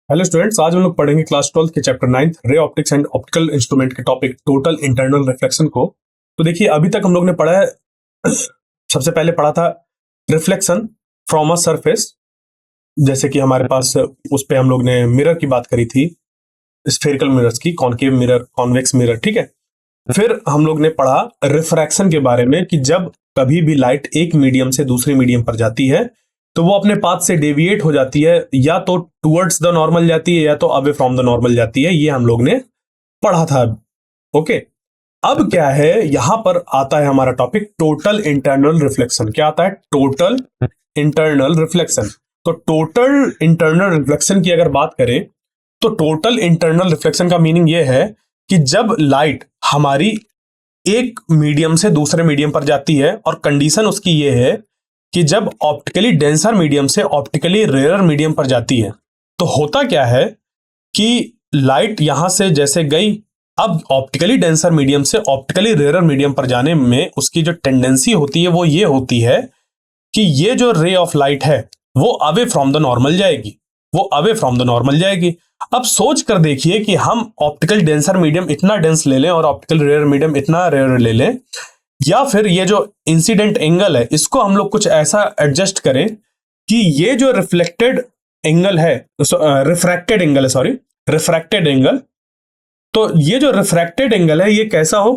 Hello students, आज हम लोग पढ़ेंगे क्लास 12 के chapter 9 ray optics and optical instrument के टॉपिक टोटल इंटरनल रिफ्लेक्शन को। तो देखिए, अभी तक हम लोग ने पढ़ा है। सबसे पहले पढ़ा था रिफ्लेक्शन फ्रॉम अ सरफेस, जैसे कि हमारे पास उस पे हम लोग ने मिरर की बात करी थी, स्फेरिकल मिरर्स की, कॉनकेव मिरर, कॉन्वेक्स मिरर, ठीक है। फिर हम लोग ने पढ़ा रिफ्रैक्शन के बारे में कि जब कभी भी लाइट एक मीडियम से दूसरे मीडियम पर जाती है तो वो अपने पाथ से डेविएट हो जाती है, या तो टुवर्ड्स द नॉर्मल जाती है या तो अवे फ्रॉम द नॉर्मल जाती है। ये हम लोग ने पढ़ा था। ओके, अब क्या है, यहां पर आता है हमारा टॉपिक टोटल इंटरनल रिफ्लेक्शन। क्या आता है? Total internal reflection. तो टोटल इंटरनल रिफ्लेक्शन की अगर बात करें तो टोटल इंटरनल रिफ्लेक्शन का मीनिंग यह है कि जब लाइट हमारी एक मीडियम से दूसरे मीडियम पर जाती है, और कंडीशन उसकी ये है कि जब ऑप्टिकली डेंसर मीडियम से ऑप्टिकली रेयर मीडियम पर जाती है तो होता क्या है कि लाइट यहां से जैसे गई, अब ऑप्टिकली डेंसर मीडियम से ऑप्टिकली रेयर मीडियम पर जाने में उसकी जो टेंडेंसी होती है वो ये होती है कि ये जो रे ऑफ लाइट है वो अवे फ्रॉम द नॉर्मल जाएगी, वो अवे फ्रॉम द नॉर्मल जाएगी। अब सोच कर देखिए कि हम ऑप्टिकल डेंसर मीडियम इतना डेंस ले लें और ऑप्टिकल रेयर मीडियम इतना रेयर ले लें, या फिर ये जो इंसिडेंट एंगल है इसको हम लोग कुछ ऐसा एडजस्ट करें कि ये जो रिफ्लेक्टेड एंगल है, रिफ्रैक्टेड एंगल है, सॉरी, रिफ्रैक्टेड एंगल, तो ये जो रिफ्रैक्टेड एंगल है ये कैसा हो,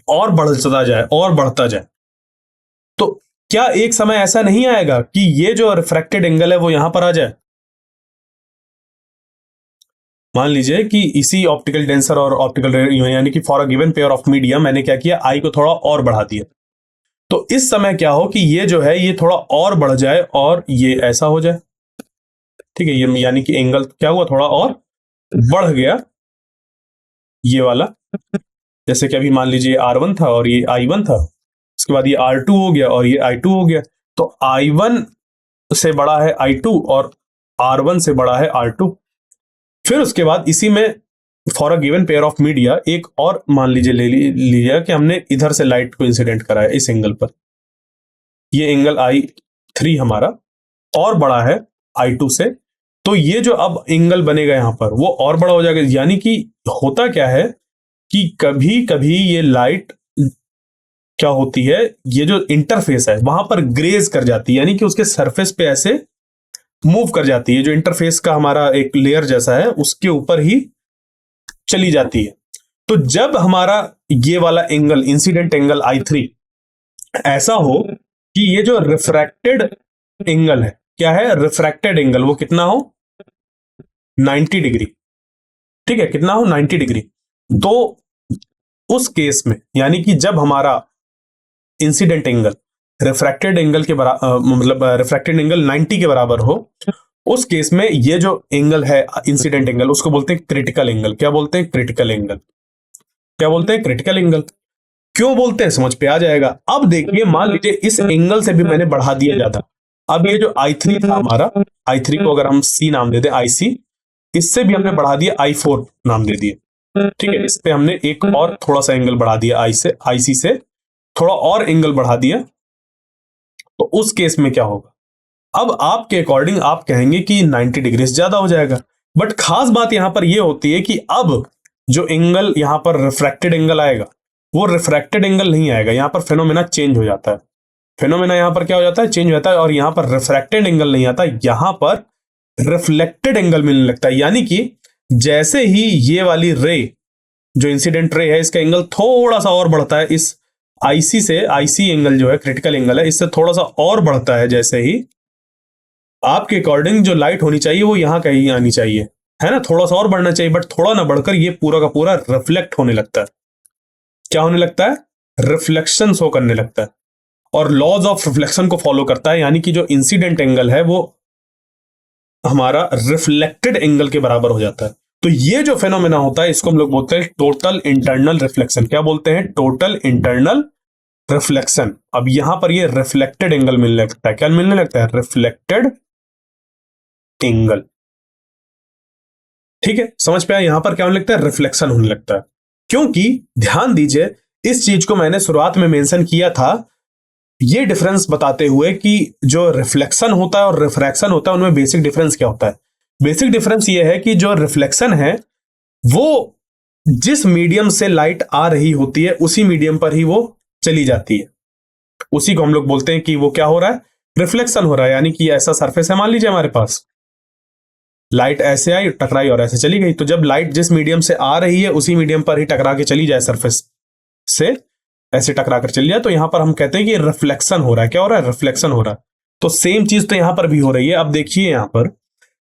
और बढ़ता जाए और बढ़ता जाए। तो क्या एक समय ऐसा नहीं आएगा कि ये जो रिफ्रैक्टेड एंगल है वो यहां पर आ जाए? मान लीजिए कि इसी ऑप्टिकल डेंसर और ऑप्टिकल यानी कि for a given pair of medium मैंने क्या किया, आई को थोड़ा और बढ़ा दिया। तो इस समय क्या हो कि ये जो है ये थोड़ा और बढ़ जाए और ये ऐसा हो जाए, ठीक है। ये यानी कि एंगल क्या हुआ, थोड़ा और बढ़ गया, ये वाला। जैसे कि अभी मान लीजिए R1 था और ये I1 था, उसके बाद ये R2 हो गया और ये I2 हो गया। तो I1 से बड़ा है I2 और R1 से बड़ा है R2। फिर उसके बाद इसी में for a given pair of media एक और मान लीजिए ले लिया कि हमने इधर से लाइट को इंसिडेंट कराया इस एंगल पर। ये एंगल I3 हमारा और बड़ा है I2 से, तो ये जो अब एंगल बनेगा यहां पर वो और बड़ा हो जाएगा। यानी कि होता क्या है कि कभी कभी ये लाइट क्या होती है, ये जो इंटरफेस है वहां पर ग्रेज कर जाती है, यानी कि उसके सरफेस पे ऐसे मूव कर जाती है। जो इंटरफेस का हमारा एक लेयर जैसा है उसके ऊपर ही चली जाती है। तो जब हमारा ये वाला एंगल इंसिडेंट एंगल I3 ऐसा हो कि ये जो रिफ्रैक्टेड एंगल है, क्या है, रिफ्रैक्टेड एंगल, वो कितना हो, 90 डिग्री, ठीक है, कितना हो, 90 डिग्री। तो उस केस में यानी कि जब हमारा इंसिडेंट एंगल रिफ्रैक्टेड एंगल के बराबर, मतलब रिफ्रैक्टेड एंगल 90 के बराबर हो, उस केस में ये जो एंगल है इंसिडेंट एंगल उसको बोलते हैं क्रिटिकल एंगल। क्या बोलते हैं? Critical angle. क्या बोलते हैं? Critical angle. क्यों बोलते हैं समझ पे आ जाएगा। अब देखिए, मान लीजिए इस एंगल से भी मैंने बढ़ा दिया ज्यादा। अब ये जो I3 था हमारा, I3 को अगर हम C नाम दे दें, IC, इससे भी हमने बढ़ा दिया I4 नाम दे दिए, ठीक है। इस पे हमने एक और थोड़ा सा एंगल बढ़ा दिया, IC से थोड़ा और एंगल बढ़ा दिया। तो उस केस में क्या होगा, अब आपके अकॉर्डिंग आप कहेंगे कि 90 डिग्री से ज्यादा हो जाएगा। बट खास बात यहां पर यह होती है कि अब जो एंगल यहां पर रिफ्रैक्टेड एंगल आएगा वो रिफ्रैक्टेड एंगल नहीं आएगा, यहां पर फेनोमेना चेंज हो जाता है। फेनोमेना यहां पर क्या हो जाता है, चेंज हो जाता है, और यहां पर रिफ्रैक्टेड एंगल नहीं आता, यहां पर रिफ्लेक्टेड एंगल मिलने लगता है। यानी कि जैसे ही ये वाली रे, जो इंसिडेंट रे है, इसका एंगल थोड़ा सा और बढ़ता है, इस IC से, IC एंगल जो है क्रिटिकल एंगल है, इससे थोड़ा सा और बढ़ता है, जैसे ही आपके अकॉर्डिंग जो लाइट होनी चाहिए वो यहां कहीं आनी चाहिए, है ना, थोड़ा सा और बढ़ना चाहिए, बट थोड़ा ना बढ़कर ये पूरा का पूरा रिफ्लेक्ट होने लगता है। क्या होने लगता है? रिफ्लेक्शन शो करने लगता है, और लॉज ऑफ रिफ्लेक्शन को फॉलो करता है। यानी कि जो इंसिडेंट एंगल है वो हमारा रिफ्लेक्टेड एंगल के बराबर हो जाता है। तो ये जो फेनोमेना होता है इसको हम लोग बोलते हैं टोटल इंटरनल रिफ्लेक्शन। क्या बोलते हैं? Total internal reflection. अब यहां पर ये रिफ्लेक्टेड एंगल मिलने लगता है। क्या मिलने लगता है? Reflected angle. ठीक है, समझ पे आया। यहां पर क्या होने लगता है? रिफ्लेक्शन होने लगता है। क्योंकि ध्यान दीजिए, इस चीज को मैंने शुरुआत में मेंशन किया था, ये डिफरेंस बताते हुए कि जो रिफ्लेक्शन होता है और रिफ्रैक्शन होता है उनमें बेसिक डिफरेंस क्या होता है। बेसिक डिफरेंस ये है कि जो रिफ्लेक्शन है वो जिस मीडियम से लाइट आ रही होती है उसी मीडियम पर ही वो चली जाती है, उसी को हम लोग बोलते हैं कि वो क्या हो रहा है, रिफ्लेक्शन हो रहा है। यानी कि ऐसा सरफेस है, मान लीजिए हमारे पास लाइट ऐसे आई, टकराई और ऐसे चली गई, तो जब लाइट जिस मीडियम से आ रही है उसी मीडियम पर ही टकरा के चली जाए, सरफेस से ऐसे टकरा कर चली जाए, तो यहां पर हम कहते हैं कि रिफ्लेक्शन हो रहा है। क्या हो रहा है, रिफ्लेक्शन हो रहा है। तो सेम चीज तो यहां पर भी हो रही है। अब देखिए यहां पर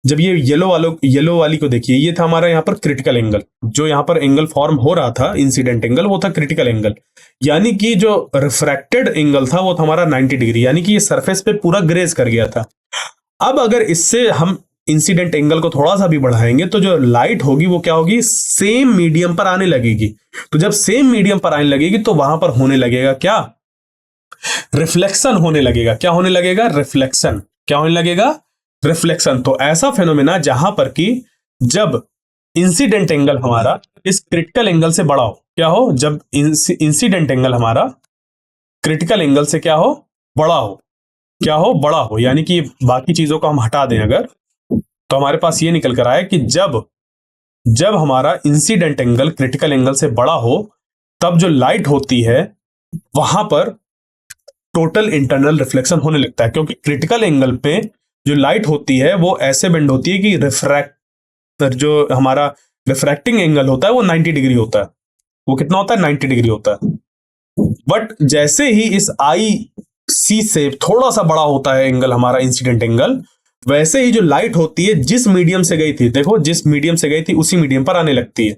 जब ये येलो वाली को देखिए, ये था हमारा यहाँ पर क्रिटिकल एंगल, जो यहाँ पर एंगल फॉर्म हो रहा था इंसिडेंट एंगल, वो था क्रिटिकल एंगल। यानी कि जो रिफ्रैक्टेड एंगल था वो था हमारा 90 डिग्री, यानी कि ये सरफेस पे पूरा ग्रेज कर गया था। अब अगर इससे हम इंसिडेंट एंगल को थोड़ा सा भी बढ़ाएंगे तो जो लाइट होगी वो क्या होगी, सेम मीडियम पर आने लगेगी। तो जब सेम मीडियम पर आने लगेगी तो वहां पर होने लगेगा क्या, रिफ्लेक्शन होने लगेगा। क्या होने लगेगा, रिफ्लेक्शन। क्या होने लगेगा, रिफ्लेक्शन। तो ऐसा फेनोमेना जहां पर कि जब इंसिडेंट एंगल हमारा इस क्रिटिकल एंगल से बड़ा हो, क्या हो, जब इंसिडेंट एंगल हमारा क्रिटिकल एंगल से क्या हो, बड़ा हो, क्या हो, बड़ा हो। यानी कि बाकी चीजों को हम हटा दें अगर, तो हमारे पास ये निकल कर आए कि जब हमारा इंसिडेंट एंगल क्रिटिकल एंगल से बड़ा हो तब जो लाइट होती है वहां पर टोटल इंटरनल रिफ्लेक्शन होने लगता है। क्योंकि क्रिटिकल एंगल पे जो लाइट होती है वो ऐसे बेंड होती है कि जो हमारा रिफ्रैक्टिंग एंगल होता है वो 90 डिग्री होता है। वो कितना होता है, 90 डिग्री होता है। बट जैसे ही इस आई सी से थोड़ा सा बड़ा होता है एंगल हमारा इंसिडेंट एंगल, वैसे ही जो लाइट होती है जिस मीडियम से गई थी, देखो जिस मीडियम से गई थी उसी मीडियम पर आने लगती है।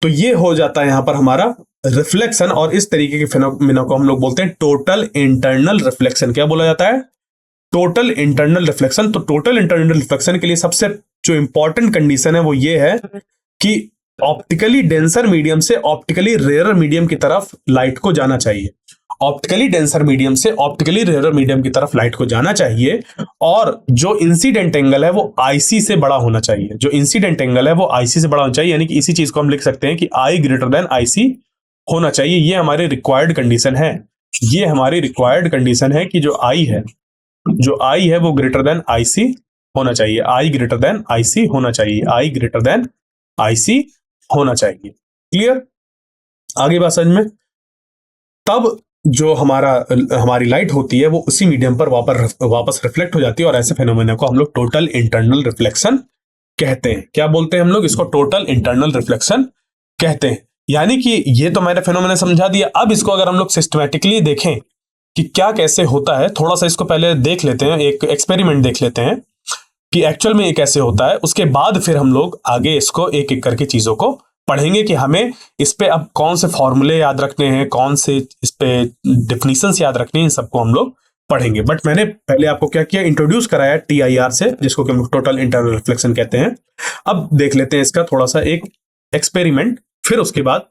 तो ये हो जाता है यहां पर हमारा रिफ्लेक्शन। और इस तरीके के फिनोमिना को हम लोग बोलते हैं टोटल इंटरनल रिफ्लेक्शन। क्या बोला जाता है, टोटल इंटरनल रिफ्लेक्शन। तो टोटल इंटरनल रिफ्लेक्शन के लिए सबसे जो इंपॉर्टेंट कंडीशन है वो ये है कि ऑप्टिकली डेंसर मीडियम से ऑप्टिकली रेयर मीडियम की तरफ लाइट को जाना चाहिए। ऑप्टिकली डेंसर मीडियम से ऑप्टिकली रेयर मीडियम की तरफ लाइट को जाना चाहिए। और जो इंसिडेंट एंगल है वो आईसी से बड़ा होना चाहिए। जो इंसिडेंट एंगल है वो आईसी से बड़ा होना चाहिए। यानी कि इसी चीज को हम लिख सकते हैं कि आई ग्रेटर देन आईसी होना चाहिए। ये हमारे रिक्वायर्ड कंडीशन है। ये हमारी रिक्वायर्ड कंडीशन है कि जो आई है वो ग्रेटर देन आईसी होना चाहिए। आई ग्रेटर देन आईसी होना चाहिए। आई ग्रेटर देन आईसी होना चाहिए। क्लियर, आगे बात समझ में। तब जो हमारी लाइट होती है वो उसी मीडियम पर वापस रिफ्लेक्ट हो जाती है। और ऐसे फेनोमेना को हम लोग टोटल इंटरनल रिफ्लेक्शन कहते हैं। क्या बोलते हैं हम लोग इसको, टोटल इंटरनल रिफ्लेक्शन कहते हैं। यानी कि ये तो मैंने फेनोमेना समझा दिया। अब इसको अगर हम लोग सिस्टमैटिकली देखें कि क्या कैसे होता है, थोड़ा सा इसको पहले देख लेते हैं, एक एक्सपेरिमेंट देख लेते हैं कि एक्चुअल में ये कैसे होता है। उसके बाद फिर हम लोग आगे इसको एक एक करके चीजों को पढ़ेंगे कि हमें इस पे अब कौन से फॉर्मूले याद रखने हैं, कौन से इस पे डिफिनीशंस याद रखने हैं, इन सबको हम लोग पढ़ेंगे। बट मैंने पहले आपको क्या किया, इंट्रोड्यूस कराया TIR से, जिसको कि हम टोटल इंटरनल रिफ्लेक्शन कहते हैं। अब देख लेते हैं इसका थोड़ा सा एक एक्सपेरिमेंट, फिर उसके बाद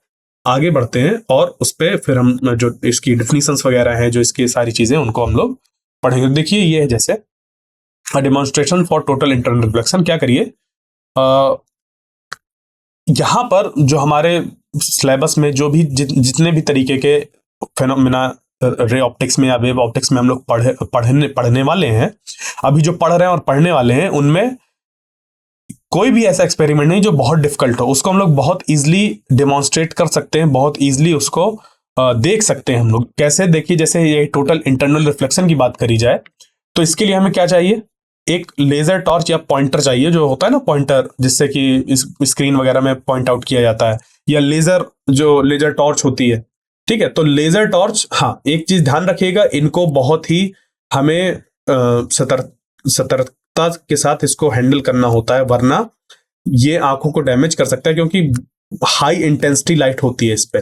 आगे बढ़ते हैं और उस पर फिर हम जो इसकी डिफिनीशंस वगैरह हैं, जो इसकी सारी चीजें, उनको हम लोग पढ़ेंगे। देखिए ये है जैसे demonstration for total internal reflection. क्या करिए, यहां पर जो हमारे सिलेबस में जो भी जितने भी तरीके के फेनोमेना रे ऑप्टिक्स में या वेव ऑप्टिक्स में हम लोग पढ़ने वाले हैं, अभी जो पढ़ रहे हैं और पढ़ने वाले हैं, उनमें कोई भी ऐसा एक्सपेरिमेंट नहीं जो बहुत डिफिकल्ट हो। उसको हम लोग बहुत इजीली डेमोन्स्ट्रेट कर सकते हैं, बहुत इजीली उसको देख सकते हैं हम लोग। कैसे, देखिए जैसे ये टोटल इंटरनल रिफ्लेक्शन की बात करी जाए तो इसके लिए हमें क्या चाहिए, एक लेजर टॉर्च या पॉइंटर चाहिए, जो होता है ना पॉइंटर, जिससे कि इस स्क्रीन वगैरह में पॉइंट आउट किया जाता है, या लेजर टॉर्च होती है। ठीक है, तो लेजर टॉर्च, हाँ एक चीज ध्यान रखिएगा, इनको बहुत ही हमें सतर्कता के साथ इसको हैंडल करना होता है, वरना ये आंखों को डैमेज कर सकता है। क्योंकि हाई इंटेंसिटी लाइट होती है इस पे,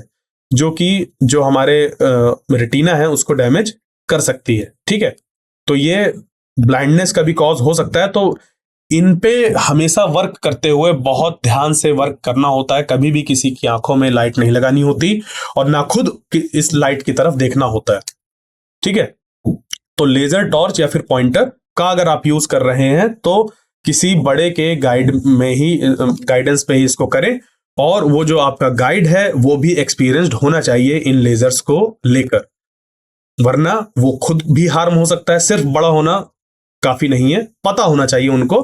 जो हमारे रेटिना है उसको डैमेज कर सकती है। ठीक है, तो ये ब्लाइंडनेस का भी कॉज हो सकता है। तो इन पे हमेशा वर्क करते हुए बहुत ध्यान से वर्क करना होता है। कभी भी किसी की आंखों में लाइट नहीं लगानी होती और ना खुद इस लाइट की तरफ देखना होता है। ठीक है, तो लेजर टॉर्च या फिर पॉइंटर का अगर आप यूज कर रहे हैं तो किसी बड़े के गाइडेंस पे ही इसको करें। और वो जो आपका गाइड है वो भी एक्सपीरियंस्ड होना चाहिए इन लेजर्स को लेकर, वरना वो खुद भी हार्म हो सकता है। सिर्फ बड़ा होना काफी नहीं है, पता होना चाहिए उनको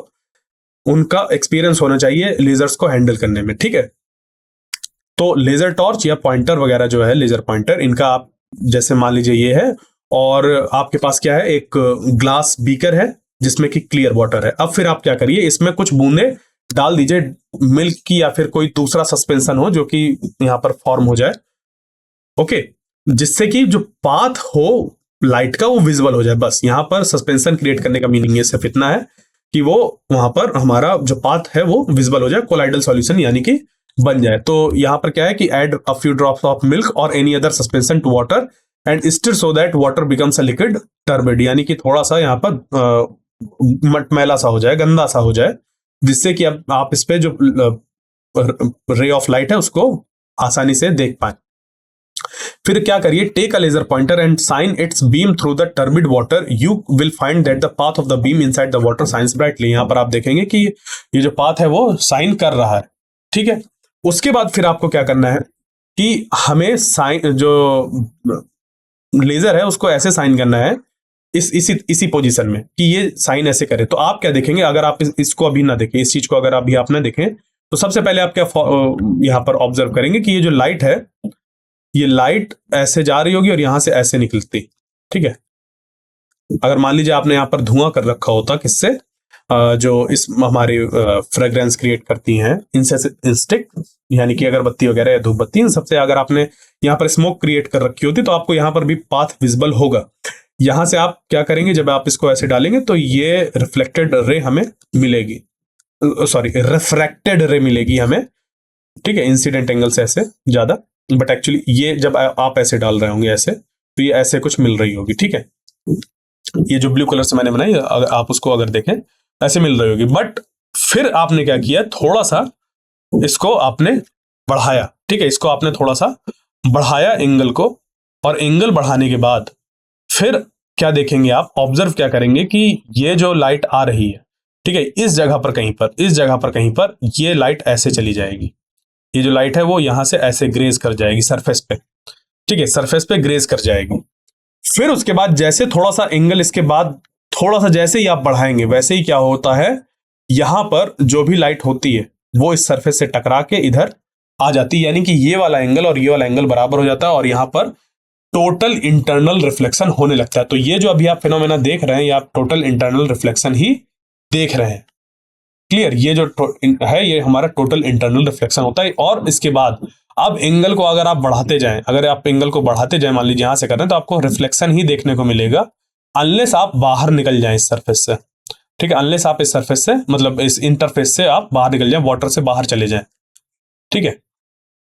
उनका एक्सपीरियंस होना चाहिए लेजर्स को हैंडल करने में, ठीक है। तो लेजर टॉर्च या पॉइंटर वगैरह जो है, लेजर पॉइंटर, इनका आप जैसे मान लीजिए ये है, और आपके पास क्या है, एक ग्लास बीकर है जिसमें कि क्लियर वाटर है। अब फिर आप क्या करिए, इसमें कुछ बूंदे डाल दीजिए मिल्क की या फिर कोई दूसरा सस्पेंशन हो जो कि यहां पर फॉर्म हो जाए, ओके, जिससे कि जो पाथ हो लाइट का वो विजिबल हो जाए। बस यहां पर सस्पेंशन क्रिएट करने का मीनिंग ये सिर्फ इतना है कि वो वहां पर हमारा जो पाथ है वो विजिबल हो जाए, कोलाइडल सॉल्यूशन यानी कि बन जाए। तो यहां पर क्या है कि add a few drops of milk और any other suspension to water and stir so that water becomes a liquid turbid, यानी कि थोड़ा सा यहाँ पर मटमैला सा हो जाए, गंदा सा हो जाए, जिससे कि अब आप इस पे जो रे ऑफ लाइट है उसको आसानी से देख पाए। फिर क्या करिए, take a laser pointer and shine its beam through the turbid water, you will find that the path of the beam inside the water shines brightly. यहां पर आप देखेंगे कि ये जो पाथ है वो साइन कर रहा है, ठीक है। उसके बाद फिर आपको क्या करना है कि हमें साइन जो लेजर है उसको ऐसे साइन करना है इसी पोजीशन में कि ये साइन ऐसे करे। तो आप क्या देखेंगे, अगर आप इसको अभी ना देखें, इस चीज को अगर अभी आप ना देखें, तो सबसे पहले आप क्या यहां पर ऑब्जर्व करेंगे कि ये जो लाइट है, ये लाइट ऐसे जा रही होगी और यहां से ऐसे निकलती, ठीक है। अगर मान लीजिए आपने यहां पर धुआं कर रखा होता, किससे, जो इस हमारी फ्रेग्रेंस क्रिएट करती हैं इंस्टिक यानी कि अगरबत्ती वगैरह या धूप बत्ती, इन सबसे अगर आपने यहाँ पर स्मोक क्रिएट कर रखी होती तो आपको यहाँ पर भी पाथ विजिबल होगा। यहां से आप क्या करेंगे, जब आप इसको ऐसे डालेंगे तो ये रिफ्लेक्टेड रे हमें मिलेगी, सॉरी रिफ्रैक्टेड रे मिलेगी हमें, ठीक है, इंसिडेंट एंगल से ऐसे ज्यादा, बट एक्चुअली ये जब आप ऐसे डाल रहे होंगे ऐसे, तो ये ऐसे कुछ मिल रही होगी, ठीक है। ये जो ब्लू कलर से मैंने बनाई, अगर आप उसको अगर देखें ऐसे मिल रही होगी, बट फिर आपने क्या किया, थोड़ा सा इसको आपने बढ़ाया, ठीक है, इसको आपने थोड़ा सा बढ़ाया एंगल को, और एंगल बढ़ाने के बाद फिर क्या देखेंगे आप, ऑब्जर्व क्या करेंगे कि ये जो लाइट आ रही है, ठीक है, इस जगह पर कहीं पर, इस जगह पर कहीं पर ये लाइट ऐसे चली जाएगी, ये जो लाइट है वो यहां से ऐसे ग्रेज कर जाएगी सरफेस पे, ठीक है, सरफेस पे ग्रेज कर जाएगी। फिर उसके बाद जैसे थोड़ा सा एंगल इसके बाद थोड़ा सा जैसे ही आप बढ़ाएंगे, वैसे ही क्या होता है, यहां पर जो भी लाइट होती है वो इस सरफेस से टकरा के इधर आ जाती है, यानी कि ये वाला एंगल और ये वाला एंगल बराबर हो जाता है, और यहां पर टोटल इंटरनल रिफ्लेक्शन होने लगता है। तो ये जो अभी आप फिनोमेना देख रहे हैं, ये आप टोटल इंटरनल रिफ्लेक्शन ही देख रहे हैं, क्लियर। ये जो है ये हमारा टोटल इंटरनल रिफ्लेक्शन होता है। और इसके बाद अब एंगल को अगर आप बढ़ाते जाएं, अगर आप एंगल को बढ़ाते जाएं, मान लीजिए यहां से कर रहे हैं, तो आपको रिफ्लेक्शन ही देखने को मिलेगा, अनलेस आप बाहर निकल जाएं इस सरफेस से, ठीक है, अनलेस आप इस सरफेस से, मतलब इस इंटरफेस से आप बाहर निकल जाएं, वाटर से बाहर चले जाएं, ठीक है।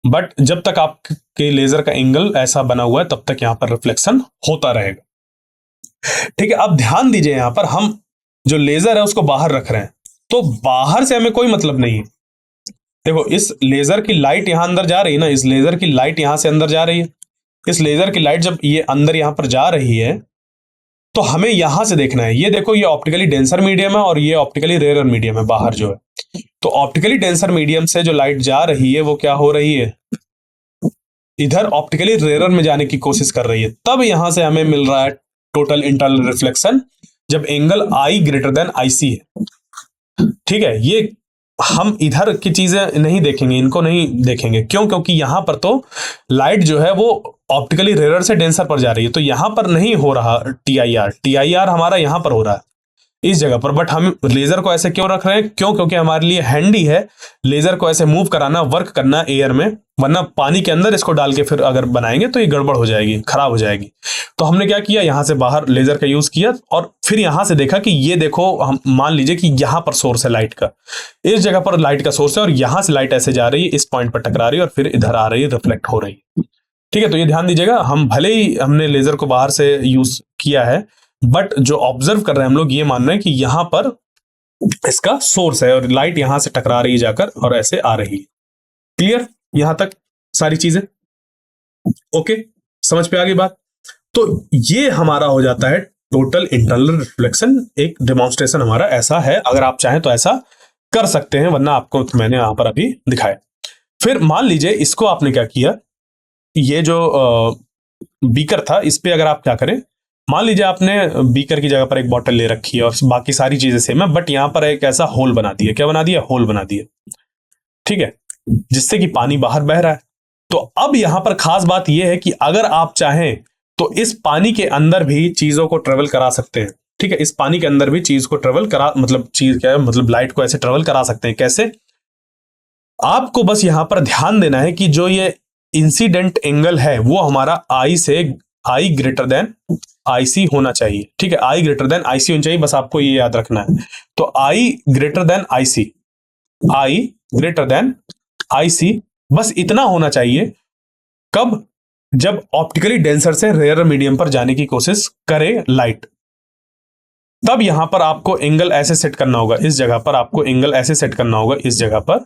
बट जब तक आपके लेजर का एंगल ऐसा बना हुआ है तब तक यहां पर रिफ्लेक्शन होता रहेगा, ठीक है। अब ध्यान दीजिए, यहां पर हम जो लेजर है उसको बाहर रख रहे हैं, तो बाहर से हमें कोई मतलब नहीं है। देखो, इस लेजर की लाइट यहां अंदर जा रही है ना, इस लेजर की लाइट यहां से अंदर जा रही है, इस लेजर की लाइट जब ये अंदर यहां पर जा रही है तो हमें यहां से देखना है। ये देखो, ये ऑप्टिकली डेंसर मीडियम है और ये ऑप्टिकली रेयर मीडियम है बाहर जो है। तो ऑप्टिकली डेंसर मीडियम से जो लाइट जा रही है वो क्या हो रही है, इधर ऑप्टिकली रेयर में जाने की कोशिश कर रही है। तब यहां से हमें मिल रहा है टोटल इंटरनल रिफ्लेक्शन, जब एंगल आई ग्रेटर देन आईसी है, ठीक है। ये हम इधर की चीजें नहीं देखेंगे, इनको नहीं देखेंगे, क्यों, क्योंकि यहां पर तो लाइट जो है वो ऑप्टिकली रेयर से डेंसर पर जा रही है, तो यहां पर नहीं हो रहा टीआईआर हमारा यहां पर हो रहा है इस जगह पर। बट हम लेजर को ऐसे क्यों रख रहे हैं, क्यों, क्योंकि हमारे लिए हैंडी है लेजर को ऐसे मूव कराना, वर्क करना एयर में, वरना पानी के अंदर इसको डाल के फिर अगर बनाएंगे तो ये गड़बड़ हो जाएगी, खराब हो जाएगी। तो हमने क्या किया, यहां से बाहर लेजर का यूज किया और फिर यहां से देखा कि ये देखो, हम मान लीजिए कि यहां पर सोर्स है लाइट का, इस जगह पर लाइट का सोर्स है और यहां से लाइट ऐसे जा रही है, इस पॉइंट पर टकरा रही है और फिर इधर आ रही है, रिफ्लेक्ट हो रही है, ठीक है। तो ये ध्यान दीजिएगा, हम भले ही हमने लेजर को बाहर से यूज किया है, बट जो ऑब्जर्व कर रहे हैं हम लोग ये मान रहे हैं कि यहां पर इसका सोर्स है और लाइट यहां से टकरा रही है जाकर और ऐसे आ रही है। क्लियर, यहां तक सारी चीजें ओके, समझ पे आ गई बात। तो ये हमारा हो जाता है टोटल इंटरनल रिफ्लेक्शन। एक डेमोन्स्ट्रेशन हमारा ऐसा है, अगर आप चाहें तो ऐसा कर सकते हैं, वरना आपको मैंने यहां पर अभी दिखाया। फिर मान लीजिए इसको आपने क्या किया, ये जो बीकर था इस पे अगर आप क्या करें, मान लीजिए आपने बीकर की जगह पर एक बॉटल ले रखी है और बाकी सारी चीजें सेम है, बट यहां पर एक ऐसा होल बना दिया। क्या बना दिया? होल बना दिया, ठीक है, जिससे कि पानी बाहर बह रहा है। तो अब यहां पर खास बात यह है कि अगर आप चाहें तो इस पानी के अंदर भी चीजों को ट्रेवल करा सकते हैं, ठीक है। इस पानी के अंदर भी चीज को ट्रेवल करा, मतलब चीज क्या है, मतलब लाइट को ऐसे ट्रेवल करा सकते हैं। कैसे? आपको बस यहां पर ध्यान देना है कि जो ये इंसिडेंट एंगल है वो हमारा आई से, आई ग्रेटर देन आई सी होना चाहिए, ठीक है। आई ग्रेटर देन आई सी होना चाहिए, बस आपको ये याद रखना है। तो I greater than I C, I greater than I C, बस इतना होना चाहिए। कब? जब ऑप्टिकली डेंसर से रेयर मीडियम पर जाने की कोशिश करे लाइट, तब यहां पर आपको एंगल ऐसे सेट करना होगा, इस जगह पर आपको एंगल ऐसे सेट करना होगा, इस जगह पर,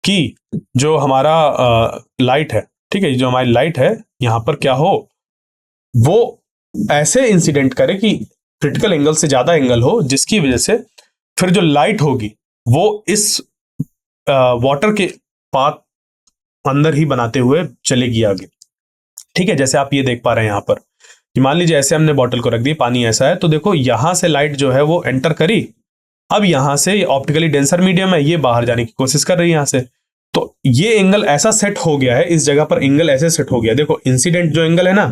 कि जो हमारा लाइट है, ठीक है, जो हमारी लाइट है यहां पर क्या हो, वो ऐसे इंसिडेंट करे कि क्रिटिकल एंगल से ज्यादा एंगल हो, जिसकी वजह से फिर जो लाइट होगी वो इस वाटर के पाथ अंदर ही बनाते हुए चलेगी आगे, ठीक है। जैसे आप ये देख पा रहे हैं यहां पर कि मान लीजिए ऐसे हमने बॉटल को रख दी, पानी ऐसा है, तो देखो यहां से लाइट जो है वो एंटर करी। अब यहां से ऑप्टिकली डेंसर मीडियम है, ये बाहर जाने की कोशिश कर रही है यहां से। तो ये एंगल ऐसा सेट हो गया है, इस जगह पर एंगल ऐसे सेट हो गया। देखो इंसिडेंट जो एंगल है ना,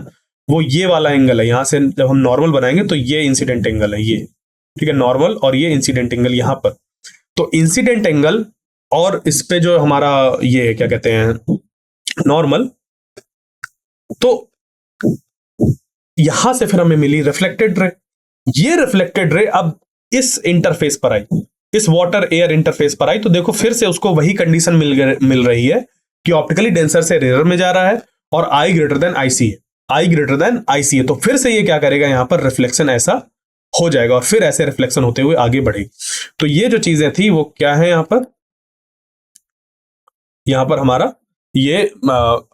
वो ये वाला एंगल है। यहां से जब हम नॉर्मल बनाएंगे तो ये इंसिडेंट एंगल है, ये, ठीक है, नॉर्मल, और ये इंसिडेंट एंगल यहां पर। तो इंसिडेंट एंगल और इस पे जो हमारा ये क्या कहते हैं, नॉर्मल, तो यहां से फिर हमें मिली रिफ्लेक्टेड रे। ये रिफ्लेक्टेड रे अब इस इंटरफेस पर आई, इस वाटर एयर इंटरफेस पर आई, तो देखो फिर से उसको वही कंडीशन मिल रही है कि ऑप्टिकली डेंसर से रेयर में जा रहा है और आई ग्रेटर देन आई सी है, आई ग्रेटर देन आई सी है। तो फिर से ये क्या करेगा, यहां पर रिफ्लेक्शन ऐसा हो जाएगा और फिर ऐसे रिफ्लेक्शन होते हुए आगे बढ़ेगी। तो ये जो चीजें थी वो क्या है, यहां पर हमारा ये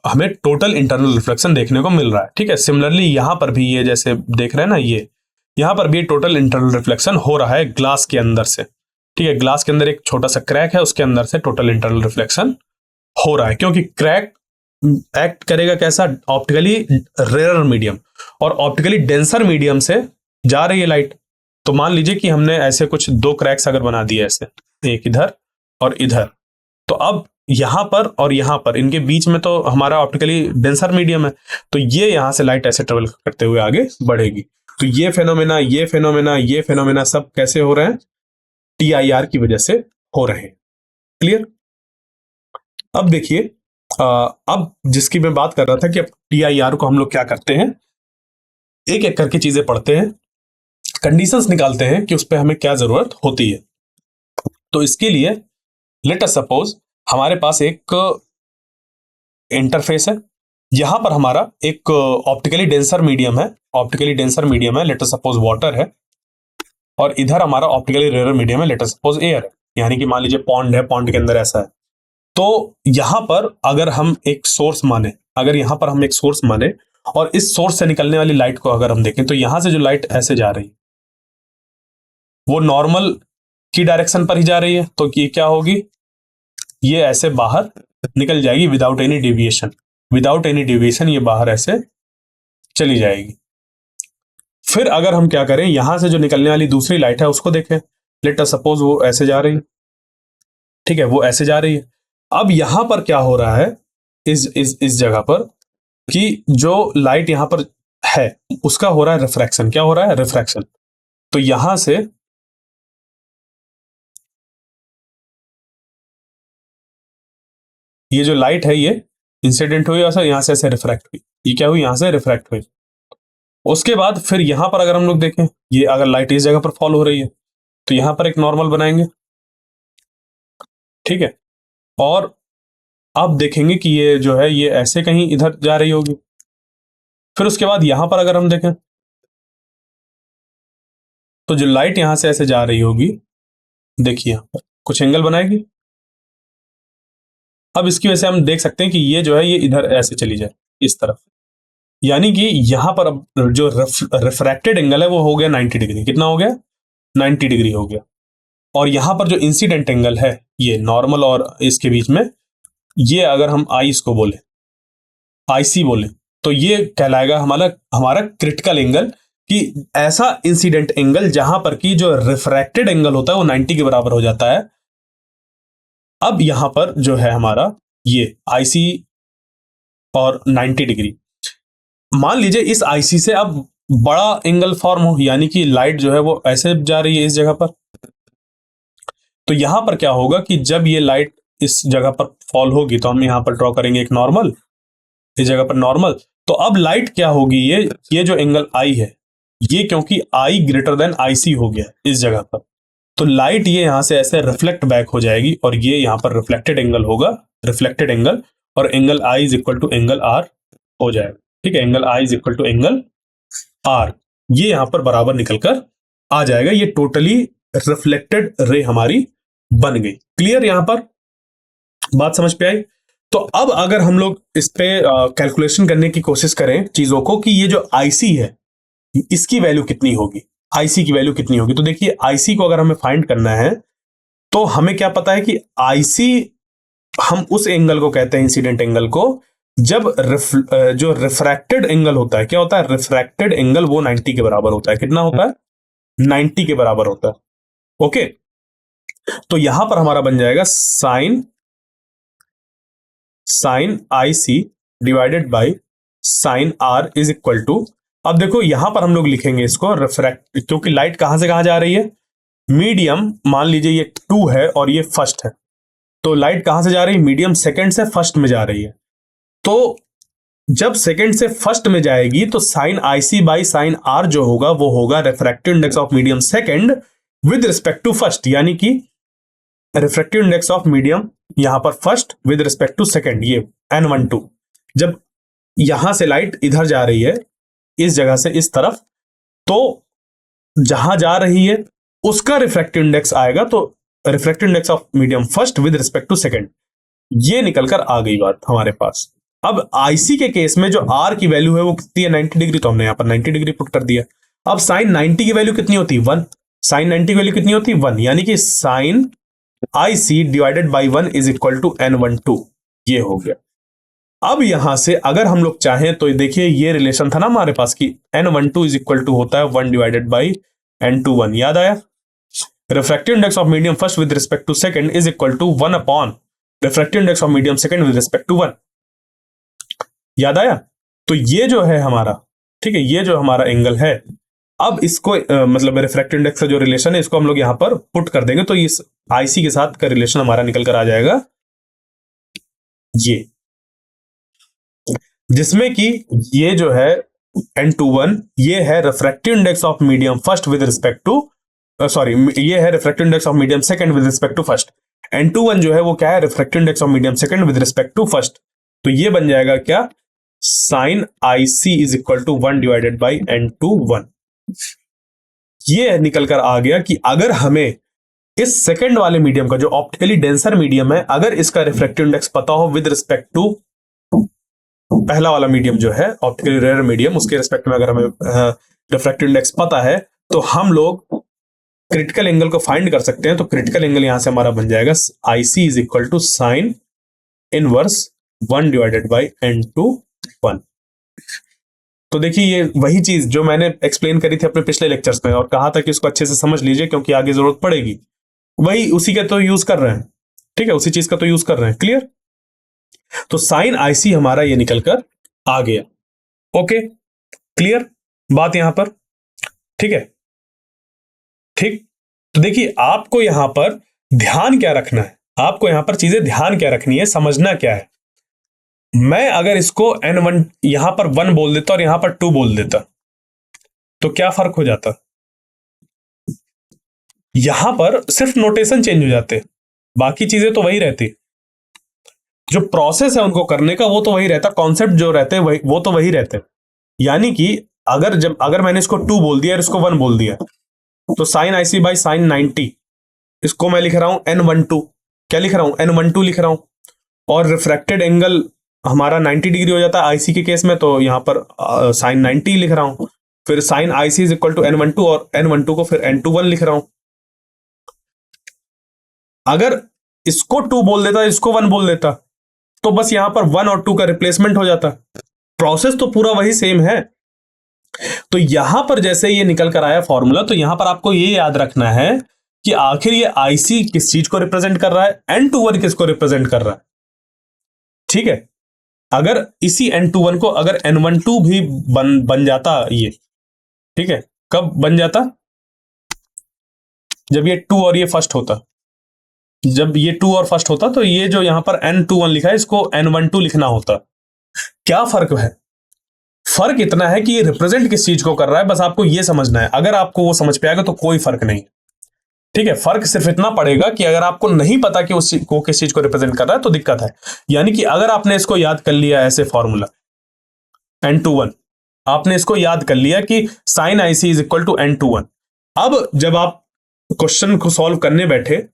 हमें टोटल इंटरनल रिफ्लेक्शन देखने को मिल रहा है, ठीक है। सिमिलरली यहां पर भी ये जैसे देख रहे हैं ना, ये यहां पर भी टोटल इंटरनल रिफ्लेक्शन हो रहा है ग्लास के अंदर से, ठीक है। ग्लास के अंदर एक छोटा सा क्रैक है, उसके अंदर से टोटल इंटरनल रिफ्लेक्शन हो रहा है, क्योंकि क्रैक एक्ट करेगा कैसा, ऑप्टिकली रेयर मीडियम, और ऑप्टिकली डेंसर मीडियम से जा रही है लाइट। तो मान लीजिए कि हमने ऐसे कुछ दो क्रैक्स अगर बना दिए ऐसे, एक इधर और इधर, तो अब यहां पर और यहां पर इनके बीच में तो हमारा ऑप्टिकली डेंसर मीडियम है, तो ये यहां से लाइट ऐसे ट्रेवल करते हुए आगे बढ़ेगी। तो ये फेनोमेना, ये फेनोमेना, ये फेनोमेना सब कैसे हो रहे हैं, टीआईआर की वजह से हो रहे हैं। क्लियर? अब देखिए, अब जिसकी मैं बात कर रहा था कि अब टीआईआर को हम लोग क्या करते हैं, एक एक करके चीजें पढ़ते हैं, कंडीशंस निकालते हैं कि उस पर हमें क्या जरूरत होती है। तो इसके लिए लेट अस सपोज हमारे पास एक इंटरफेस है, यहां पर हमारा एक ऑप्टिकली डेंसर मीडियम है, ऑप्टिकली डेंसर मीडियम है, लेट अस सपोज वाटर है, और इधर हमारा ऑप्टिकली रेयर मीडियम है, लेट अस सपोज एयर है। यानी कि मान लीजिए पॉन्ड है, पॉन्ड के अंदर ऐसा है। तो यहां पर अगर हम एक सोर्स माने, अगर यहां पर हम एक सोर्स माने और इस सोर्स से निकलने वाली लाइट को अगर हम देखें, तो यहां से जो लाइट ऐसे जा रही है वो नॉर्मल की डायरेक्शन पर ही जा रही है, तो ये क्या होगी, ये ऐसे बाहर निकल जाएगी without any deviation, without any deviation ये बाहर ऐसे चली जाएगी। फिर अगर हम क्या करें, यहां से जो निकलने वाली दूसरी लाइट है उसको देखें, लेट अस सपोज वो ऐसे जा रही है, ठीक है, वो ऐसे जा रही है। अब यहां पर क्या हो रहा है, इस जगह पर, कि जो लाइट यहां पर है उसका हो रहा है रिफ्रैक्शन। क्या हो रहा है? रिफ्रैक्शन। तो यहां से ये जो लाइट है ये इंसिडेंट हुई और यहां से ऐसे रिफ्रैक्ट हुई, ये क्या हुई, यहां से रिफ्रैक्ट हुई। उसके बाद फिर यहां पर अगर हम लोग देखें, ये अगर लाइट इस जगह पर फॉल हो रही है तो यहां पर एक नॉर्मल बनाएंगे, ठीक है, और अब देखेंगे कि ये जो है ये ऐसे कहीं इधर जा रही होगी। फिर उसके बाद यहां पर अगर हम देखें तो जो लाइट यहां से ऐसे जा रही होगी, देखिए यहां पर कुछ एंगल बनाएगी। अब इसकी वजह से हम देख सकते हैं कि ये जो है ये इधर ऐसे चली जाए इस तरफ, यानी कि यहां पर अब जो रिफ्रैक्टेड एंगल है वो हो गया 90 डिग्री। कितना हो गया? 90 डिग्री हो गया। और यहां पर जो इंसिडेंट एंगल है ये नॉर्मल और इसके बीच में, ये अगर हम आई इसको बोले, आईसी बोले, तो ये कहलाएगा हमारा हमारा क्रिटिकल एंगल, कि ऐसा इंसिडेंट एंगल जहां पर कि जो रिफ्रैक्टेड एंगल होता है वो 90 के बराबर हो जाता है। अब यहां पर जो है हमारा ये आईसी और 90 डिग्री, मान लीजिए इस आईसी से अब बड़ा एंगल फॉर्म हो, यानी कि लाइट जो है वो ऐसे जा रही है इस जगह पर, तो यहां पर क्या होगा कि जब ये लाइट इस जगह पर फॉल होगी तो हम यहां पर ड्रॉ करेंगे एक नॉर्मल, इस जगह पर नॉर्मल। तो अब लाइट क्या होगी, ये जो एंगल आई है ये क्योंकि आई ग्रेटर देन आईसी हो गया इस जगह पर, तो लाइट ये यहां से ऐसे रिफ्लेक्ट बैक हो जाएगी और ये यहां पर रिफ्लेक्टेड एंगल होगा, रिफ्लेक्टेड एंगल, और angle i is equal to angle r हो जाएगा। ठीक है, angle i is equal to angle r, ये यहां पर बराबर निकलकर आ जाएगा। ये टोटली रिफ्लेक्टेड रे हमारी बन गई। क्लियर, यहां पर बात समझ पे आई। तो अब अगर हम लोग इस पे कैलकुलेशन करने की कोशिश करें चीजों को कि ये जो आईसी है इसकी वैल्यू कितनी होगी, आईसी की वैल्यू कितनी होगी, तो देखिए आईसी को अगर हमें फाइंड करना है तो हमें क्या पता है कि आईसी हम उस एंगल को कहते हैं, इंसिडेंट एंगल को, जब जो रिफ्रैक्टेड एंगल होता है, क्या होता है, रिफ्रैक्टेड एंगल वो 90 के बराबर होता है। कितना होता है, 90 के बराबर होता है। ओके, तो यहां पर हमारा बन जाएगा sine i c divided by sine r is equal to, अब देखो यहां पर हम लोग लिखेंगे इसको रिफ्रैक्ट, क्योंकि लाइट कहां से कहां जा रही है, मीडियम मान लीजिए ये 2 है और ये फर्स्ट है, तो लाइट कहां से जा रही है, मीडियम सेकंड से फर्स्ट में जा रही है। तो जब सेकंड से फर्स्ट में जाएगी तो sine i c by sine r जो होगा वो होगा refractive index of medium second with respect to first, यानी कि रिफ्रैक्टिव इंडेक्स ऑफ मीडियम यहां पर first with respect to second, ये n12। जब यहां से लाइट इधर जा रही है इस जगह से इस तरफ, तो जहां जा रही है उसका रिफ्रैक्टिव इंडेक्स आएगा, तो refractive index of medium first with respect to second, ये निकलकर आ गई बात हमारे पास। अब आईसी के केस में जो आर की वैल्यू है वो कितनी है, 90 डिग्री, तो हमने यहां पर 90 डिग्री पुट कर दिया। अब साइन 90 की वैल्यू कितनी होती है, 1, साइन 90 की वैल्यू कितनी होती है, 1, यानी कि sine i c divided by 1 is equal to n12, ये हो गया। अब यहां से अगर हम लोग चाहें तो देखिए ये रिलेशन था ना हमारे पास कि n12 इज इक्वल टू होता है 1 डिवाइडेड बाई n21, याद आया। Refractive index of medium first with respect to second is equal to 1 upon refractive index of medium second with respect to 1, याद आया। तो ये जो है हमारा, ठीक है, ये जो हमारा एंगल है, अब इसको मतलब रिफ्रैक्टिव इंडेक्स का जो रिलेशन है इसको हम लोग यहां पर पुट कर देंगे, तो इस आईसी के साथ का रिलेशन हमारा निकल कर आ जाएगा ये, जिसमें कि ये जो है n21 ये है refractive index of medium first with respect to, sorry ये है refractive index of medium second with respect to first, n21 जो है वो क्या है, refractive index of medium second with respect to first, तो ये बन जाएगा क्या, sine i C is equal to 1 divided by n21। ये निकल कर आ गया कि अगर हमें इस सेकंड वाले मीडियम का जो ऑप्टिकली डेंसर मीडियम है, अगर इसका रिफ्रैक्टिव इंडेक्स पता हो विद रिस्पेक्ट टू पहला वाला मीडियम जो है ऑप्टिकली रेयर मीडियम, उसके रिस्पेक्ट में अगर हमें रिफ्रैक्टिव इंडेक्स पता है तो हम लोग क्रिटिकल एंगल को फाइंड कर सकते हैं। तो क्रिटिकल एंगल यहां से हमारा बन जाएगा I C is equal to sine inverse 1 divided by n21। तो देखिए ये वही चीज जो मैंने एक्सप्लेन करी थी अपने पिछले लेक्चर्स में और कहा था कि इसको अच्छे से समझ लीजिए क्योंकि आगे जरूरत पड़ेगी, वही उसी का तो यूज कर रहे हैं। ठीक है, उसी चीज का तो यूज कर रहे हैं। क्लियर, तो साइन आईसी हमारा ये निकल कर आ गया। ओके, क्लियर बात यहां पर, ठीक है, ठीक। तो देखिए आपको यहां पर ध्यान क्या रखना है, आपको यहां पर चीजें ध्यान क्या रखनी है, समझना क्या है। मैं अगर इसको n1 यहां पर 1 बोल देता और यहां पर 2 बोल देता तो क्या फर्क हो जाता, यहां पर सिर्फ नोटेशन चेंज हो जाते, बाकी चीजें तो वही रहती, जो प्रोसेस है उनको करने का वो तो वही रहता, कॉन्सेप्ट जो रहते वही वो तो वही रहते। यानी कि अगर मैंने इसको 2 बोल दिया और इसको 1 बोल दिया तो साइन आईसी बाई साइन 90 इसको मैं लिख रहा हूं n12, क्या लिख रहा हूं, n12 लिख रहा हूं, और रिफ्रैक्टेड एंगल हमारा 90 डिग्री हो जाता है आईसी के केस में, तो यहां पर साइन 90 लिख रहा हूं, फिर sine i c is equal to n12 और n12 को फिर n21 लिख रहा हूं। अगर इसको 2 बोल देता इसको 1 बोल देता तो बस यहां पर 1 और 2 का रिप्लेसमेंट हो जाता, प्रोसेस तो पूरा वही सेम है। तो यहां पर जैसे ये निकल कर आया फॉर्मूला, तो यहां पर आपको ये याद रखना है कि आखिर ये आईसी किस चीज को रिप्रेजेंट कर रहा है, N21 किसको रिप्रेजेंट कर रहा है। ठीक है, अगर इसी N21 को अगर N12 भी बन जाता ये, ठीक है, कब बन जाता, जब ये 2 और ये फर्स्ट होता, जब ये 2 और फर्स्ट होता, तो ये जो यहां पर N21 लिखा है इसको N12 लिखना होता। क्या फर्क है, फर्क इतना है कि ये रिप्रेजेंट किस चीज को कर रहा है, बस आपको ये समझना है। अगर आपको वो समझ पे आएगा तो कोई फर्क नहीं। ठीक है, फर्क सिर्फ इतना पड़ेगा कि अगर आपको नहीं पता कि उस को किस चीज को रिप्रेजेंट कर रहा है तो दिक्कत है। यानी कि अगर आपने इसको याद कर लिया ऐसे फॉर्मूला N21, आपने इसको याद कर लिया कि sine i c is equal to N21। अब जब आप क्वेश्चन को सॉल्व करने बैठे,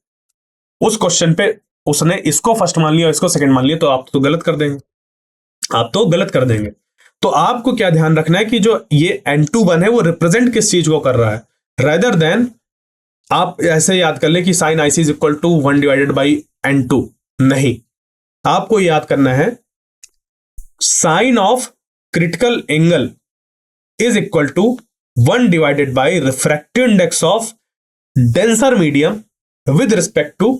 उस क्वेश्चन पे उसने इसको फर्स्ट मान लिया, इसको सेकंड मान लिया, तो आप तो गलत कर देंगे, आप तो गलत कर देंगे। तो आपको क्या ध्यान रखना है कि जो ये N21 है वो रिप्रेजेंट किस चीज को कर रहा है, रेदर देन आप ऐसे याद कर ले कि sine i c is equal to 1 divided by N2। नहीं, आपको याद करना है sine of critical angle is equal to 1 divided by refractive index of denser medium with respect to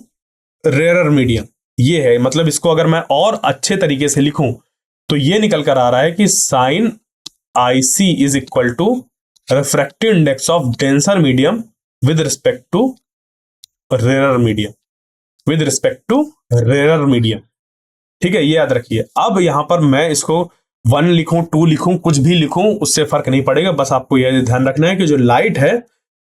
rarer medium. ये है, मतलब इसको अगर मैं और अच्छे तरीके से लिखूं तो ये निकल कर आ रहा है कि sine i c is equal to refractive index of denser medium with respect to rarer medium, with respect to rarer medium. ठीक है, ये याद रखिए। अब यहां पर मैं इसको 1 लिखूं, 2 लिखूं, कुछ भी लिखूं, उससे फर्क नहीं पड़ेगा। बस आपको यह ध्यान रखना है कि जो लाइट है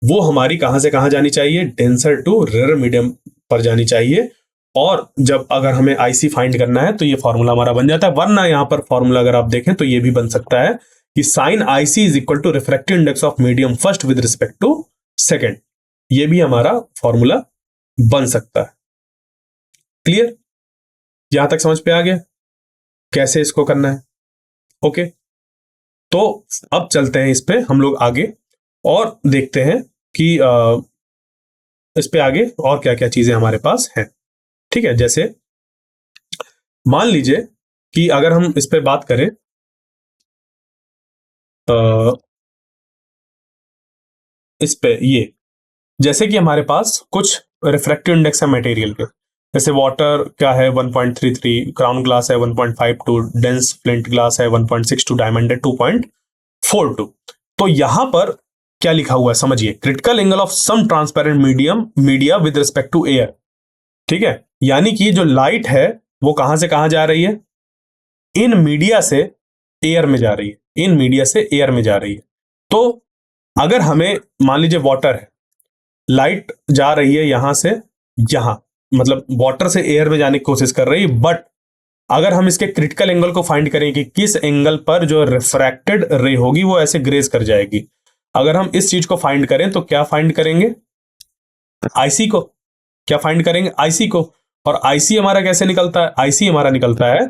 वो हमारी कहां से कहां जानी चाहिए, डेंसर टू रेयर मीडियम पर जानी चाहिए। और जब अगर हमें आईसी फाइंड करना है तो ये फॉर्मूला हमारा बन जाता है। वरना यहां पर फॉर्मूला अगर आप देखें तो ये भी बन सकता है कि sine i c is equal to refractive index of medium first with respect to second. ये भी हमारा फॉर्मूला बन सकता है। क्लियर, यहां तक समझ पे आ गया कैसे इसको करना है। ओके, तो अब चलते हैं इस पे हम लोग आगे और देखते हैं कि इस पे आगे और क्या क्या चीजें हमारे पास हैं। ठीक है, जैसे मान लीजिए कि अगर हम इस पे बात करें इस पे ये, जैसे कि हमारे पास कुछ रिफ्रैक्टिव इंडेक्स है मटेरियल के, जैसे वाटर क्या है 1.33, क्राउन ग्लास है 1.52, डेंस फ्लिंट ग्लास है 1.62, डायमंड है 2.42। तो यहां पर क्या लिखा हुआ है समझिए, critical angle of some transparent media with respect to air. ठीक है, यानी कि जो लाइट है वो कहां से कहां जा रही है, इन मीडिया से एयर में जा रही है, इन मीडिया से एयर में जा रही है। तो अगर हमें मान लीजिए वाटर है, लाइट जा रही है यहां से यहां, मतलब वाटर से एयर में जाने की कोशिश कर रही है, बट अगर हम इसके क्रिटिकल एंगल को फाइंड करें कि किस एंगल पर जो रिफ्रैक्टेड रे होगी वो ऐसे ग्रेज कर जाएगी, अगर हम इस चीज को फाइंड करें तो क्या फाइंड करेंगे, आईसी को। क्या फाइंड करेंगे, आईसी को। और आईसी हमारा कैसे निकलता है, आईसी हमारा निकलता है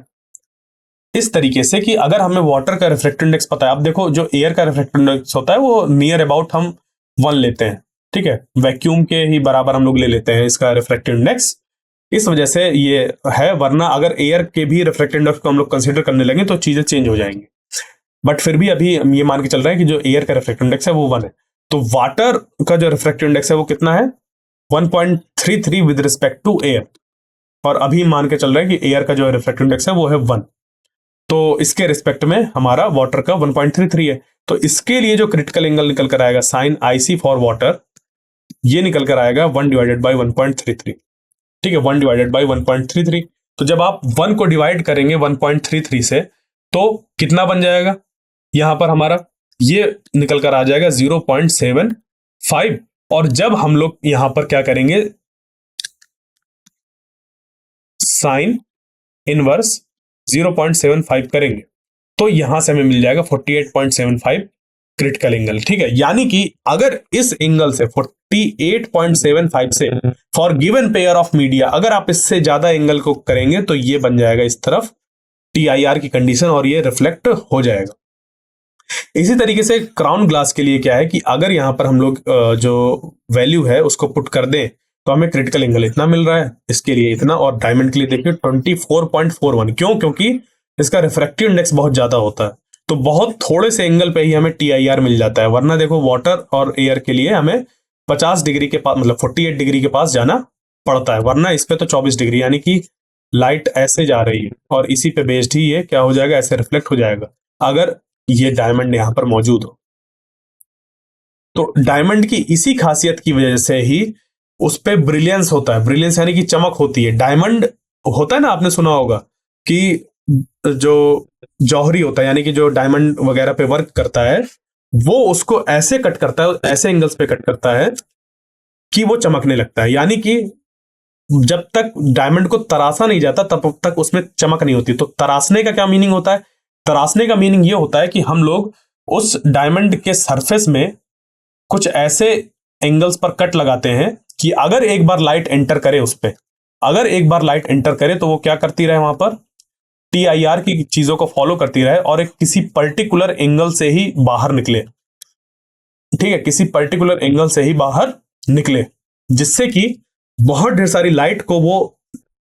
इस तरीके से कि अगर हमें वाटर का रिफ्रैक्टिव इंडेक्स पता है, अब देखो जो एयर का रिफ्रैक्टिव इंडेक्स होता है वो नियर अबाउट हम 1 लेते हैं। ठीक है, वैक्यूम के ही बराबर हम लोग ले लेते हैं इसका रिफ्रैक्टिव इंडेक्स, इस वजह से ये है। वरना अगर एयर के भी रिफ्रैक्टिव इंडेक्स को हम लोग कंसीडर करने लगे तो चीजें चेंज हो जाएंगी। बट फिर भी अभी हम ये मान के चल रहे हैं कि जो एयर का रिफ्रैक्टिव इंडेक्स है वो 1 है। तो वाटर का जो रिफ्रैक्टिव इंडेक्स है वो कितना है, 1.33 विद रिस्पेक्ट टू एयर। और अभी मान के चल रहे हैं कि एयर का जो रिफ्रैक्टिव इंडेक्स है वो है 1, तो इसके रिस्पेक्ट में हमारा वाटर का 1.33 है। तो इसके लिए जो क्रिटिकल एंगल निकल कर आएगा साइन आईसी फॉर वाटर, ये निकल कर आएगा 1 डिवाइडेड बाई 1.33। ठीक है, 1 डिवाइडेड बाई 1.33। तो जब आप 1 को डिवाइड करेंगे 1.33 से तो कितना बन जाएगा, यहां पर हमारा ये निकल कर आ जाएगा 0.75। और जब हम लोग यहां पर क्या करेंगे, साइन इनवर्स 0.75 करेंगे तो यहां से हमें मिल जाएगा 48.75 क्रिटिकल एंगल। ठीक है, यानी कि अगर इस एंगल से 48.75 से for given pair of media, अगर आप इससे ज्यादा एंगल को करेंगे तो ये बन जाएगा इस तरफ TIR की कंडीशन और ये रिफ्लेक्ट हो जाएगा। इसी तरीके से क्राउन ग्लास के लिए क्या है कि अगर यहां पर हम लोग जो वैल्यू है उसको पुट कर दें तो हमें क्रिटिकल एंगल इतना मिल रहा है, इसके लिए इतना, और डायमंड के लिए देखिए 24.41। क्यों, क्योंकि इसका रिफ्रैक्टिव इंडेक्स बहुत ज्यादा होता है। तो बहुत थोड़े से एंगल पे ही हमें TIR मिल जाता है, वरना देखो वाटर और एयर के लिए हमें 50 डिग्री के पास, मतलब 48 डिग्री के पास जाना पड़ता है, वरना इस पे तो 24 डिग्री, यानी कि लाइट ऐसे जा रही है और इसी पे बेस्ड ही ये क्या हो जाएगा, ऐसे रिफ्लेक्ट हो जाएगा अगर ये डायमंड यहां पर मौजूद हो। तो डायमंड की इसी खासियत की वजह से ही उस पे ब्रिलियंस होता है, ब्रिलियंस यानी कि चमक होती है। डायमंड होता है ना, आपने सुना होगा कि जो जौहरी होता है, यानी कि जो डायमंड वगैरह पे वर्क करता है, वो उसको ऐसे कट करता है, ऐसे एंगल्स पे कट करता है कि वो चमकने लगता है। यानी कि जब तक डायमंड को तराशा नहीं जाता तब तक उसमें चमक नहीं होती। तो तराशने का क्या मीनिंग होता है? तराशने का मीनिंग ये होता है कि हम लोग उस डायमंड के सरफेस में कुछ ऐसे एंगल्स पर कट लगाते हैं कि अगर एक बार लाइट एंटर करे उस पे, अगर एक बार लाइट एंटर करे तो वो क्या करती रहे, वहां पर TIR की चीजों को फॉलो करती रहे और एक किसी पर्टिकुलर एंगल से ही बाहर निकले। ठीक है, किसी पर्टिकुलर एंगल से ही बाहर निकले, जिससे कि बहुत ढेर सारी लाइट को वो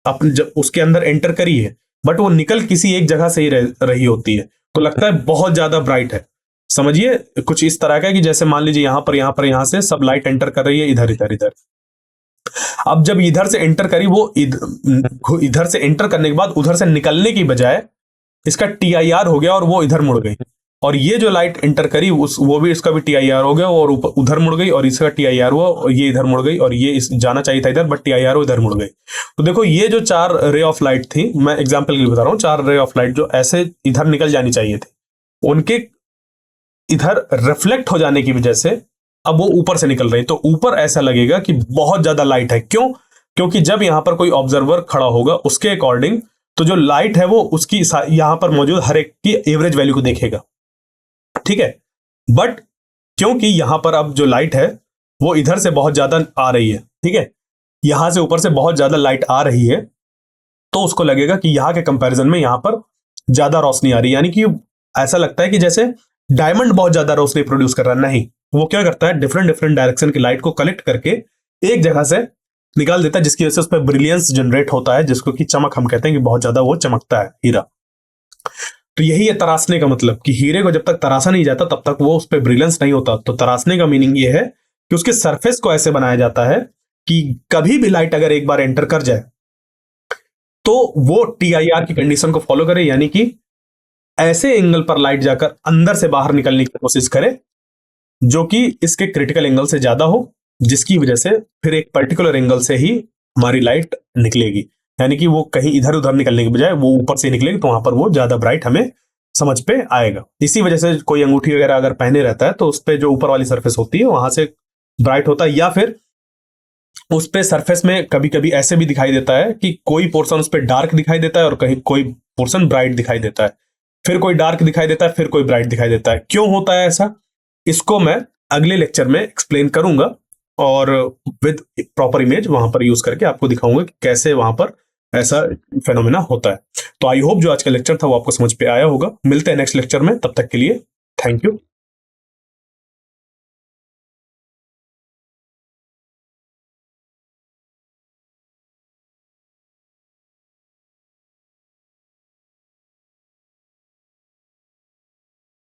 अपने जब उसके अंदर एंटर करी है, बट वो निकल किसी एक जगह से ही रही होती है, तो लगता है बहुत ज्यादा ब्राइट है। समझिए कुछ इस तरह का कि जैसे मान लीजिए यहां से सब लाइट एंटर कर रही है, इधर इधर इधर। अब जब इधर से एंटर करी, वो इधर से एंटर करने के बाद उधर से निकलने की बजाय इसका TIR हो गया और वो इधर मुड़ गई। और ये जो लाइट एंटर करी वो भी, इसका भी TIR हो गया और ऊपर उधर मुड़ गई, और इसका TIR हुआ और ये इधर मुड़ गई, और ये जाना चाहिए था इधर, बट TIR इधर मुड़ गई। तो देखो ये जो 4 रे ऑफ लाइट थी, मैं एग्जाम्पल के लिए बता रहा हूँ, 4 रे ऑफ लाइट जो ऐसे इधर निकल जानी चाहिए थी, उनके इधर रिफ्लेक्ट हो जाने की वजह से अब वो ऊपर से निकल रही। तो ऊपर ऐसा लगेगा कि बहुत ज्यादा लाइट है। क्यों? क्योंकि जब यहां पर कोई ऑब्जर्वर खड़ा होगा उसके अकॉर्डिंग, तो जो लाइट है वो उसकी यहां पर मौजूद हर एक की एवरेज वैल्यू को देखेगा। ठीक है, बट क्योंकि यहां पर अब जो लाइट है वो इधर से बहुत ज्यादा आ रही है, ठीक है, यहां से ऊपर से बहुत ज्यादा लाइट आ रही है, तो उसको लगेगा कि यहां के कंपैरिजन में यहां पर ज्यादा रोशनी आ रही है। यानी कि ऐसा लगता है कि जैसे डायमंड बहुत ज्यादा रोशनी प्रोड्यूस कर रहा है। नहीं, वो क्या करता है, डिफरेंट डिफरेंट डायरेक्शन की लाइट को कलेक्ट करके एक जगह से निकाल देता है, जिसकी वजह से उस पर ब्रिलियंस जनरेट होता है, जिसको कि चमक हम कहते हैं कि बहुत ज्यादा वो चमकता है हीरा। तो यही है तराशने का मतलब, कि हीरे को जब तक तराशा नहीं जाता तब तक वो उस पर ब्रिलियंस नहीं होता। तो तराशने का मीनिंग ये है कि उसके सरफेस को ऐसे बनाया जाता है कि कभी भी लाइट अगर एक बार एंटर कर जाए तो वो TIR की कंडीशन को फॉलो करे, यानी कि ऐसे एंगल पर लाइट जाकर अंदर से बाहर निकलने की कोशिश करे जो कि इसके क्रिटिकल एंगल से ज्यादा हो, जिसकी वजह से फिर एक पर्टिकुलर एंगल से ही हमारी लाइट निकलेगी। यानी कि वो कहीं इधर उधर निकलने के बजाय वो ऊपर से निकलेगी, तो वहां पर वो ज्यादा ब्राइट हमें समझ पे आएगा। इसी वजह से कोई अंगूठी वगैरह अगर पहने रहता है तो उस पर जो ऊपर वाली सरफेस होती है वहां से ब्राइट होता है, या फिर उस पे सरफेस में कभी कभी ऐसे भी दिखाई देता है कि कोई पोर्शन उस पर डार्क दिखाई देता है और कहीं कोई पोर्शन ब्राइट दिखाई देता है, फिर कोई डार्क दिखाई देता है, फिर कोई ब्राइट दिखाई देता है। क्यों होता है ऐसा, इसको मैं अगले लेक्चर में एक्सप्लेन करूंगा और विद प्रॉपर इमेज वहां पर यूज करके आपको दिखाऊंगा कि कैसे वहां पर ऐसा फेनोमेना होता है। तो आई होप जो आज का लेक्चर था वो आपको समझ पे आया होगा। मिलते हैं नेक्स्ट लेक्चर में, तब तक के लिए थैंक यू।